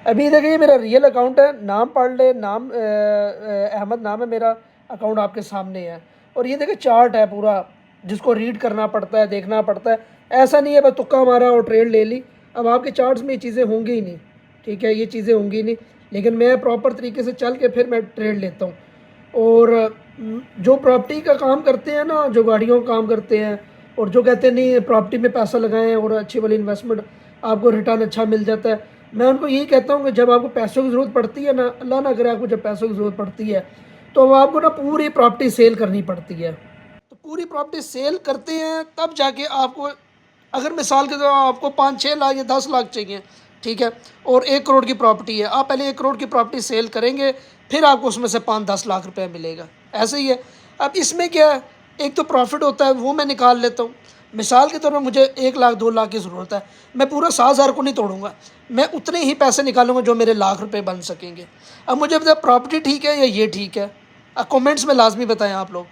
अभी देखिए मेरा रियल अकाउंट है, नाम पढ़ ले, नाम अहमद नाम है मेरा, अकाउंट आपके सामने है। और ये देखिए चार्ट है पूरा, जिसको रीड करना पड़ता है, देखना पड़ता है। ऐसा नहीं है बस तुक्का मारा और ट्रेड ले ली। अब आपके चार्ट्स में ये चीज़ें होंगी ही नहीं, ठीक है, ये चीज़ें होंगी नहीं। लेकिन मैं प्रॉपर तरीके से चल के फिर मैं ट्रेड लेता हूँ। और जो प्रॉपर्टी का काम करते हैं ना, जो गाड़ियों का काम करते हैं, और जो कहते हैं नहीं प्रॉपर्टी में पैसा लगाएं और अच्छी वाली इन्वेस्टमेंट, आपको रिटर्न अच्छा मिल जाता है, मैं उनको यही कहता हूँ कि जब आपको पैसों की ज़रूरत पड़ती है ना, अल्लाह ना करे आपको जब पैसों की ज़रूरत पड़ती है, तो अब आपको ना पूरी प्रॉपर्टी सेल करनी पड़ती है। तो पूरी प्रॉपर्टी सेल करते हैं तब जाके आपको, अगर मिसाल के तौर पर आपको 5-6 लाख या 10 लाख चाहिए, ठीक है, और 1 करोड़ की प्रॉपर्टी है, आप पहले 1 करोड़ की प्रॉपर्टी सेल करेंगे, फिर आपको उसमें से 5-10 लाख रुपये मिलेगा। ऐसे ही है। अब इसमें क्या है, एक तो प्रॉफिट होता है वो मैं निकाल लेता हूँ। मिसाल के तौर पर मुझे 1 लाख 2 लाख की ज़रूरत है, मैं पूरा 60,000 को नहीं तोड़ूंगा, मैं उतने ही पैसे निकालूंगा जो मेरे लाख रुपए बन सकेंगे। अब मुझे बताया प्रॉपर्टी ठीक है या ये ठीक है, कमेंट्स में लाजमी बताएं आप लोग।